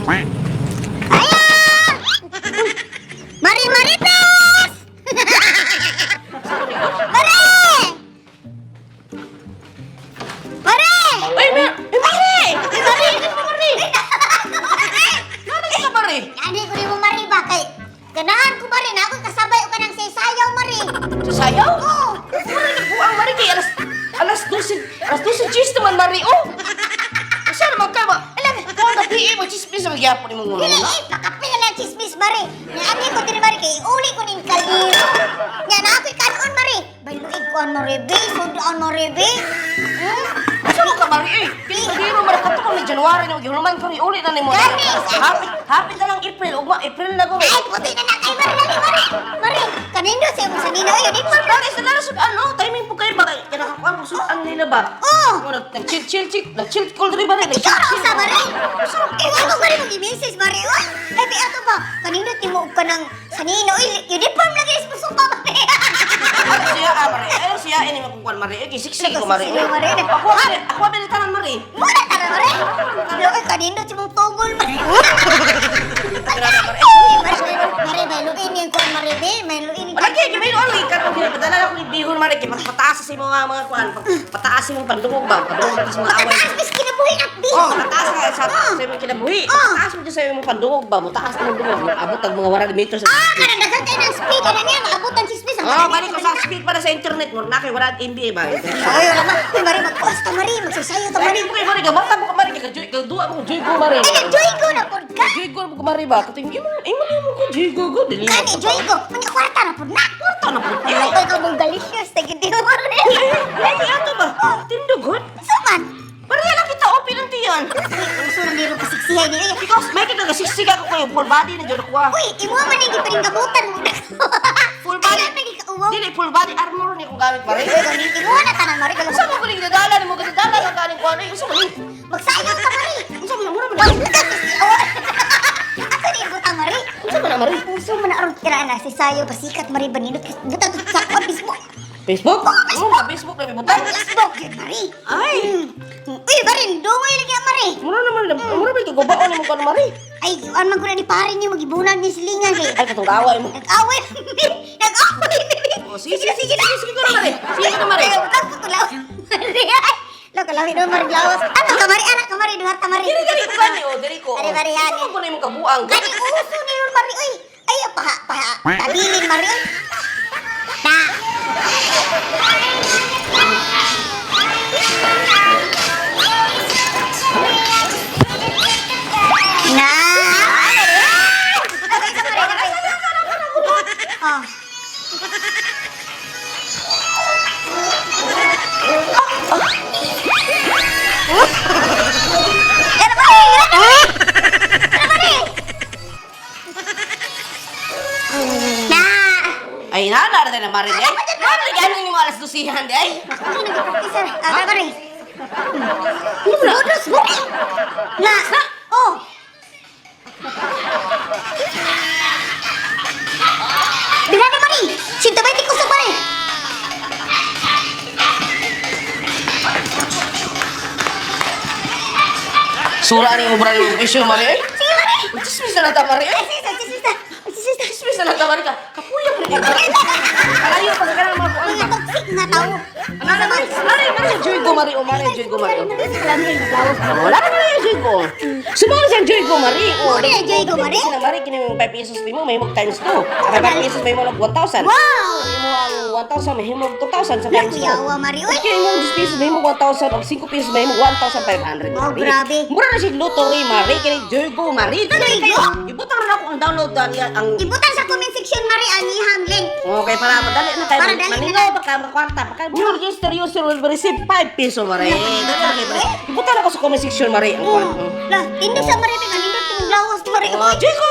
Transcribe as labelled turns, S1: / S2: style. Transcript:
S1: Ayan! Marites! Mari! Mari!
S2: Ay, Mari!
S1: Mari!
S2: Ano ka, Mari?
S1: Ani ko mo Mari ba kay ganahan ko Mari na ako kasabay o kanang sayaw Mari.
S2: Sasayaw?
S1: Oo.
S2: Mari, nagbuang, Mari, kay alas 12 cheese naman, Mari, oh! Saan naman ka ba? Alam, kung nag-iim mo, chismis na magyapon mo muna.
S1: Dili pakapil na chismis Mari. Nga ani ko diri Mari kay uli ko ning kalir. Nga na ako'y kanon Mari. Bayluig ko an Mari be, sudaan Mari be.
S2: Saan ka, Mari, eh? Pinagdiro, Mari, kato ni January na mag-inuman ko, uli na ni mo.
S1: Gani,
S2: Hapit na lang April, ugma, April na ko.
S1: Ay, puti na kay Mari dali Mari. Mari, kanindo siya mo sa nino ayo di pa.
S2: Mari, sa nalasod, ano? Timing po kayo ba? Kaya nakakuha mo, sudan nila ba?
S1: Oo.
S2: Nag-chill call rin ba rin?
S1: Ikaw ra usa Mari. Iwan mo Mari mag-message Mari. Oy, ay bi ato ba? Kanindo timuog ka ng sa nino uniform lagi is musuka Mari.
S2: Ano siya, Mari? Ano siya, ini makukuha, Mari? Eh, siksi ko, Mari.
S1: Sige, Mari.
S2: Ako abilitanan, Mari.
S1: Mura ka na Mari. Loy kanindo si mong tugol Mari.
S2: Grabe, Mari.
S1: Mari, may luin yung kuwan Mari be. May luin yung
S2: Lagi, gawin ko ulit. Kaya kung padala ako ni Bihon, Mari, kaya pataas sa mga kuhan. Pataas yung pandungog ba? Pandungog ba sa mga away?
S1: Pagkataas bis kinabuhi at di.
S2: Oh, mataas nga sa imong kinabuhi. Mataas mo dyan sa imong pandungog ba? Mataas na yung dungog. Abot ang mga 100 meters.
S1: Kanang kayo ng speed na niya. Maabutan chismis.
S2: Oh, balik ko sa speed para sa internet mo. Nakay 100 MB ba?
S1: Ay, wala ma. Uy, Mari, mag-post ka Mari. Magsasayo ka Mari.
S2: Mari, mo kay Mari, gamata mo ka Mari. Kadua mo ko, Joy ko, Mari.
S1: Ay, enjoy ko na po ka.
S2: Joy ko mo ko, Mari ba? Katingin mo, mo ko, Joy ko, go. Dili
S1: Kani, enjoy ko. Mga kwarta na po na.
S2: Kwarta na po.
S1: Ay, ikaw mong galicious. Tagiti mo Mari.
S2: Ay, ato ba? Tindugot?
S1: Suman.
S2: Mari, lang kita, open ang tiyan.
S1: Uso na meron kasiksihay niya.
S2: Because may kinagasiksik ako kayo, full body na dyan ako.
S1: Uy, imo man yung giparinggabutan mo na.
S2: Full body.
S1: Ay, lagi ka uwaw.
S2: Dili, full body armor niya kung gamit, Mari.
S1: Imo na tanan Mari.
S2: Saan mo ko rin dadala mo? Kasi dala ka galing ko ano yung saan mo rin?
S1: Magsayot ka Mari.
S2: Saan mo na muna mo na?
S1: Asa ni butang Mari?
S2: Saan mo na, Mari?
S1: Puso man na aron kiraan na si Sayo pasikat Mari Banindot. Buta to sa Facebook.
S2: Facebook? Oo, sa Facebook na may butang.
S1: Facebook yun Mari.
S2: Ay!
S1: Uy, Mari, dungoy lagi ang Mari.
S2: Mura naman, mura ba ikagubaon mo ka na, Mari?
S1: Ay, ano man ko na ni pare niyo magibunan ni silingan eh.
S2: Ay, katong away mo.
S1: Nag-away. Nag-away.
S2: Sige ko na, Mari. Sige ko na, Mari.
S1: Ay, utang ko tulaw. Mari, ay. Lo, kalawin mo, Mari, lawas. Ano ka, Mari? Anak ka, Mari. Duhat ka, Mari.
S2: Dili ko gani, o, dili ko.
S1: Mari, Mari, yan.
S2: Saan mo na yung kabuang?
S1: Kani, uso ni yun, Mari. Uy, ay, tabilin, Mari. Uy. Ta. Na. Oh.
S2: Ay, nada na Mari. Ay, Mari, gano'n yung alas 12 di ay.
S1: Lodos, Mari. Na. Oh. Bila na, Mari. 120 kusog, Mari.
S2: Sura ni ubra yung issue, Mari. Ay,
S1: Sige, Mari.
S2: chismis na nata, Mari. Ay,
S1: Sista.
S2: chismis na nata, Mari ka. Kapuya mo na. Kalayo pa ka na mga buwan ba?
S1: Toxic nga tao.
S2: Ano naman? Mari, Joy ko, Mari. O, Mari, Joy ko, Mari. Wala na Mari, Joy ko. Sumali siyang Joy ko, Mari.
S1: Oo, di na Joy ko, Mari.
S2: Kasi na, Mari, kini mo 5 pesos mo, may himog times 2. Sa 5 pesos may himog 1,000.
S1: Wow!
S2: May himog 1,000, may himog 2,000 sa times 2.
S1: Yawa, Mari. Uy.
S2: Okay, himog 10 pesos, may himog 1,000. O 5 pesos, may himog 1,500.
S1: Wow,
S2: Mari.
S1: grabe.
S2: Mura na siya lottery, Mari. Kini Joy ko, Mari.
S1: Joy ko?
S2: Ibutang na ako ang download ang
S1: Ibutan sa comment section, Mari, ang ihang link.
S2: okay, para madali na tayo.
S1: Para dali
S2: Manila, baka makwarta. Baka register user will receive 5 peso, Mari. Dali, Mari. Ibutan ako sa comment section, Mari. Ang kwan.
S1: Lah, hindi sa Mari, tingnan, hindi tingin lawas, Mari.
S2: Oh, Joy ko,